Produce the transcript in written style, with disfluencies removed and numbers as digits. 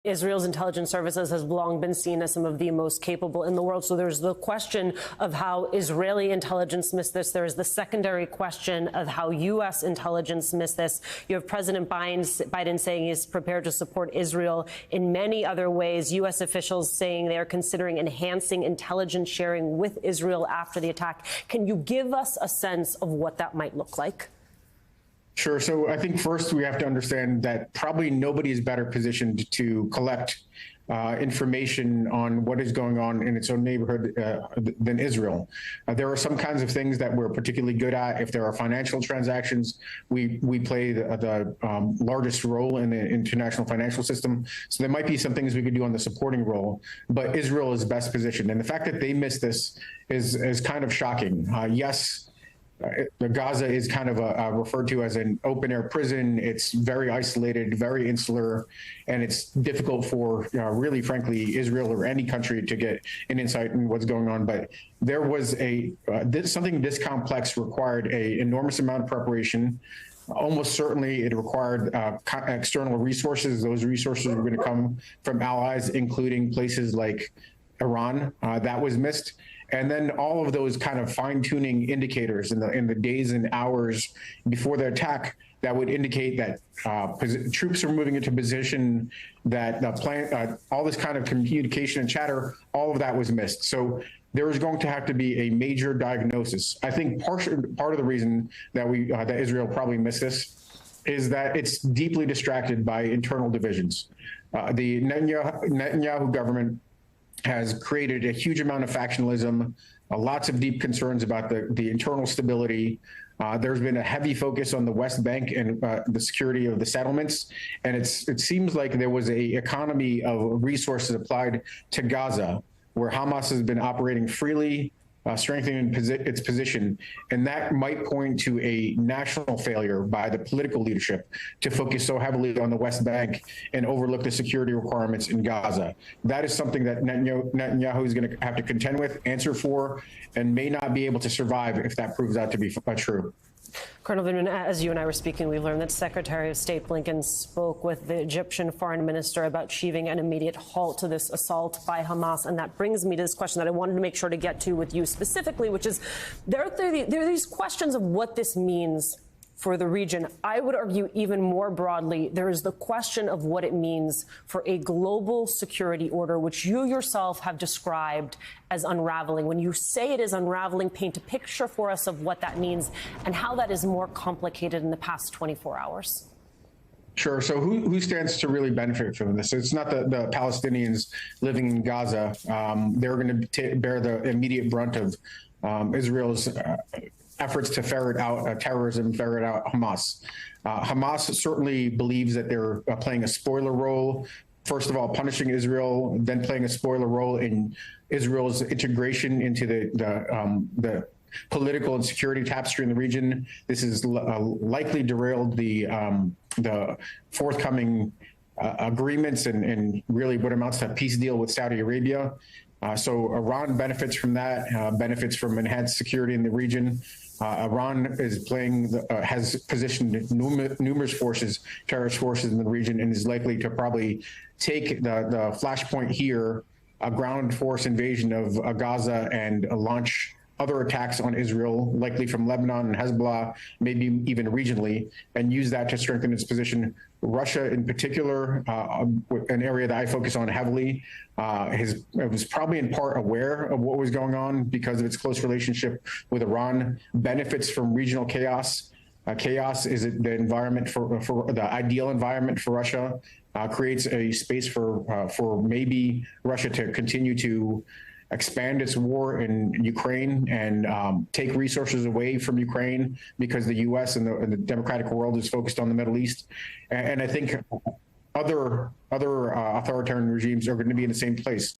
Israel's intelligence services has long been seen as some of the most capable in the world. So there's the question of how Israeli intelligence missed this. There is the secondary question of how U.S. intelligence missed this. You have President Biden saying he's prepared to support Israel in many other ways. U.S. officials saying they are considering enhancing intelligence sharing with Israel after the attack. Can you give us a sense of what that might look like? Sure. So I think first we have to understand that probably nobody is better positioned to collect information on what is going on in its own neighborhood than Israel. There are some kinds of things that we're particularly good at. If there are financial transactions, we play the largest role in the international financial system. So there might be some things we could do on the supporting role, but Israel is best positioned. And the fact that they missed this is kind of shocking. Yes. Gaza is kind of referred to as an open-air prison. It's very isolated, very insular, and it's difficult for, really, frankly, Israel or any country to get an insight in what's going on. But there was something this complex required an enormous amount of preparation. Almost certainly it required external resources. Those resources were going to come from allies, including places like Iran. That was missed. And then all of those kind of fine-tuning indicators in the days and hours before the attack that would indicate that troops are moving into position, that all this kind of communication and chatter, all of that was missed. So there is going to have to be a major diagnosis. I think part of the reason that that Israel probably missed this is that it's deeply distracted by internal divisions. The Netanyahu government has created a huge amount of factionalism, lots of deep concerns about the internal stability. There's been a heavy focus on the West Bank and the security of the settlements. And it seems like there was an economy of resources applied to Gaza, where Hamas has been operating freely, strengthening its position. And that might point to a national failure by the political leadership to focus so heavily on the West Bank and overlook the security requirements in Gaza. That is something that Netanyahu is going to have to contend with, answer for, and may not be able to survive if that proves out to be true. Colonel Vindman, as you and I were speaking, we learned that Secretary of State Blinken spoke with the Egyptian foreign minister about achieving an immediate halt to this assault by Hamas. And that brings me to this question that I wanted to make sure to get to with you specifically, which is there are these questions of what this means for the region. I would argue even more broadly, there is the question of what it means for a global security order, which you yourself have described as unraveling. When you say it is unraveling, paint a picture for us of what that means and how that is more complicated in the past 24 hours. Sure. So who stands to really benefit from this? It's not the Palestinians living in Gaza. They're going to bear the immediate brunt of Israel's efforts to ferret out terrorism, ferret out Hamas. Hamas certainly believes that they're playing a spoiler role, first of all, punishing Israel, then playing a spoiler role in Israel's integration into the political and security tapestry in the region. This has likely derailed the forthcoming agreements and really what amounts to a peace deal with Saudi Arabia. So Iran benefits from that, benefits from enhanced security in the region. Iran has positioned numerous terrorist forces in the region, and is likely to probably take the flashpoint here, a ground force invasion of Gaza, and launch other attacks on Israel, likely from Lebanon and Hezbollah, maybe even regionally, and use that to strengthen its position. Russia, in particular, an area that I focus on heavily, was probably in part aware of what was going on because of its close relationship with Iran, benefits from regional chaos. Chaos is the environment for the ideal environment for Russia, creates a space for maybe Russia to continue to expand its war in Ukraine and take resources away from Ukraine because the U.S. and the democratic world is focused on the Middle East. And I think other authoritarian regimes are going to be in the same place.